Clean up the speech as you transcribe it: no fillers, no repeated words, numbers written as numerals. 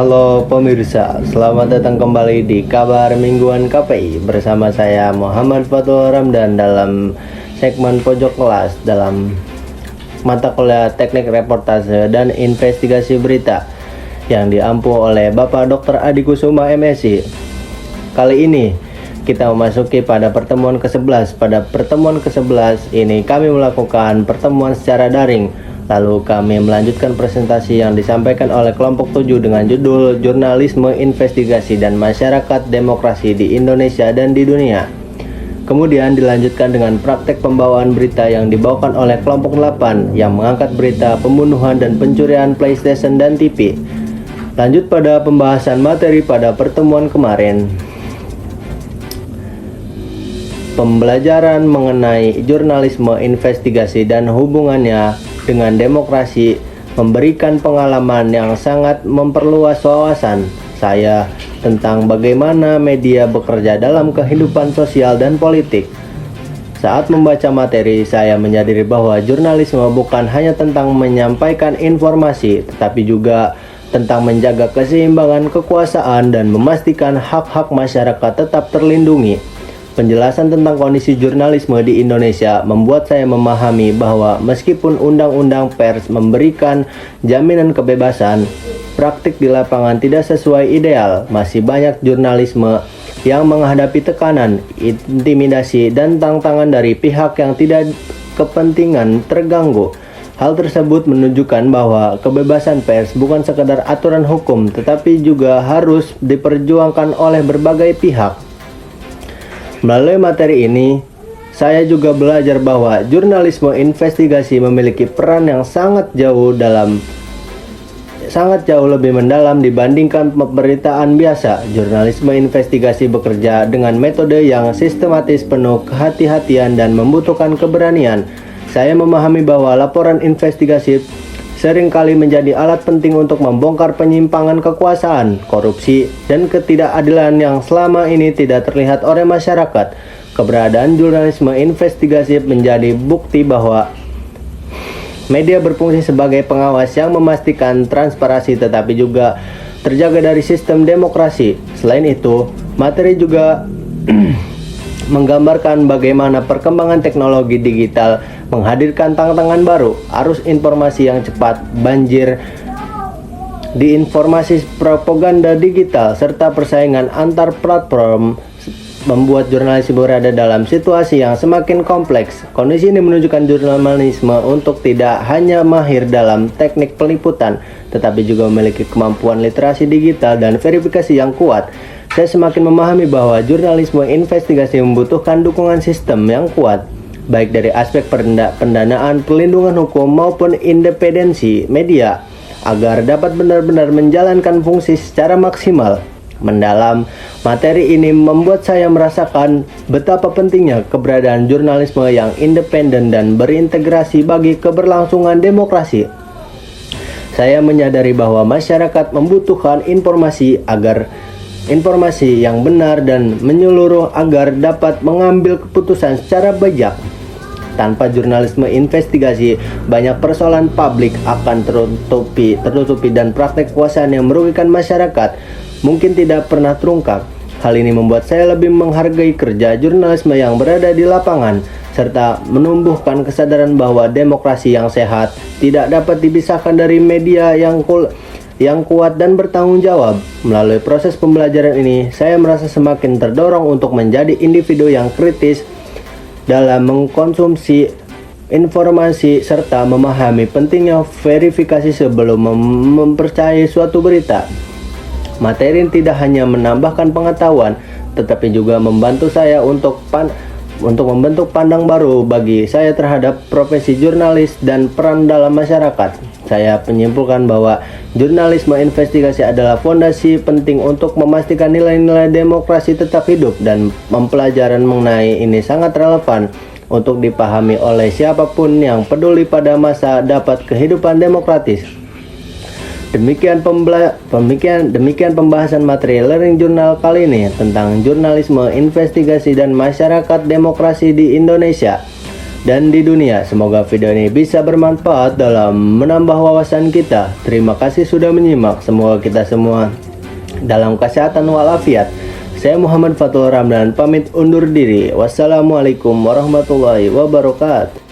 Halo pemirsa, selamat datang kembali di Kabar Mingguan KPI bersama saya Muhammad Fatul Ramdan dalam segmen Pojok Kelas dalam mata kuliah Teknik Reportase dan Investigasi Berita yang diampu oleh Bapak Dr. Adi Kusuma MSI. Kali ini kita memasuki pada pertemuan ke-11. Pada pertemuan ke-11 ini kami melakukan pertemuan secara daring. Lalu kami melanjutkan presentasi yang disampaikan oleh kelompok 7 dengan judul Jurnalisme, Investigasi, dan Masyarakat Demokrasi di Indonesia dan di Dunia. Kemudian dilanjutkan dengan praktek pembawaan berita yang dibawakan oleh kelompok 8 yang mengangkat berita pembunuhan dan pencurian PlayStation dan TV. Lanjut pada pembahasan materi pada pertemuan kemarin. Pembelajaran mengenai jurnalisme, investigasi, dan hubungannya dengan demokrasi memberikan pengalaman yang sangat memperluas wawasan saya tentang bagaimana media bekerja dalam kehidupan sosial dan politik. Saat membaca materi, saya menyadari bahwa jurnalisme bukan hanya tentang menyampaikan informasi, tetapi juga tentang menjaga keseimbangan kekuasaan dan memastikan hak-hak masyarakat tetap terlindungi. Penjelasan tentang kondisi jurnalisme di Indonesia membuat saya memahami bahwa meskipun undang-undang pers memberikan jaminan kebebasan, praktik di lapangan tidak sesuai ideal. Masih banyak jurnalisme yang menghadapi tekanan, intimidasi, dan tantangan dari pihak yang tidak kepentingan terganggu. Hal tersebut menunjukkan bahwa kebebasan pers bukan sekadar aturan hukum, tetapi juga harus diperjuangkan oleh berbagai pihak. Melalui materi ini, saya juga belajar bahwa jurnalisme investigasi memiliki peran yang sangat jauh lebih mendalam dibandingkan pemberitaan biasa. Jurnalisme investigasi bekerja dengan metode yang sistematis, penuh kehati-hatian, dan membutuhkan keberanian. Saya memahami bahwa laporan investigasi seringkali menjadi alat penting untuk membongkar penyimpangan kekuasaan, korupsi, dan ketidakadilan yang selama ini tidak terlihat oleh masyarakat. Keberadaan jurnalisme investigasi menjadi bukti bahwa media berfungsi sebagai pengawas yang memastikan transparansi tetapi juga terjaga dari sistem demokrasi. Selain itu, materi juga menggambarkan bagaimana perkembangan teknologi digital menghadirkan tantangan baru, arus informasi yang cepat, banjir di informasi propaganda digital, serta persaingan antar platform membuat jurnalisme berada dalam situasi yang semakin kompleks. Kondisi ini menunjukkan jurnalisme untuk tidak hanya mahir dalam teknik peliputan, tetapi juga memiliki kemampuan literasi digital dan verifikasi yang kuat. Saya semakin memahami bahwa jurnalisme investigasi membutuhkan dukungan sistem yang kuat, baik dari aspek pendanaan, perlindungan hukum, maupun independensi media, agar dapat benar-benar menjalankan fungsi secara maksimal. Mendalam materi ini membuat saya merasakan betapa pentingnya keberadaan jurnalisme yang independen dan berintegrasi bagi keberlangsungan demokrasi. Saya menyadari bahwa masyarakat membutuhkan informasi yang benar dan menyeluruh agar dapat mengambil keputusan secara bijak. Tanpa jurnalisme investigasi, banyak persoalan publik akan tertutupi dan praktek kekuasaan yang merugikan masyarakat mungkin tidak pernah terungkap. Hal ini membuat saya lebih menghargai kerja jurnalisme yang berada di lapangan, serta menumbuhkan kesadaran bahwa demokrasi yang sehat tidak dapat dipisahkan dari media yang kuat dan bertanggung jawab. Melalui proses pembelajaran ini, saya merasa semakin terdorong untuk menjadi individu yang kritis dalam mengkonsumsi informasi serta memahami pentingnya verifikasi sebelum mempercayai suatu berita. Materi tidak hanya menambahkan pengetahuan, tetapi juga membantu saya untuk membentuk pandang baru bagi saya terhadap profesi jurnalis dan peran dalam masyarakat. Saya menyimpulkan bahwa jurnalisme investigasi adalah fondasi penting untuk memastikan nilai-nilai demokrasi tetap hidup, dan pembelajaran mengenai ini sangat relevan untuk dipahami oleh siapapun yang peduli pada masa dapat kehidupan demokratis. Demikian pembahasan materi Learning Journal kali ini tentang jurnalisme, investigasi, dan masyarakat demokrasi di Indonesia. dan di dunia. Semoga video ini bisa bermanfaat dalam menambah wawasan kita. Terima kasih sudah menyimak. Semoga kita semua dalam kesehatan walafiat. Saya Muhammad Fatul Ramdan pamit undur diri. Wassalamualaikum warahmatullahi wabarakatuh.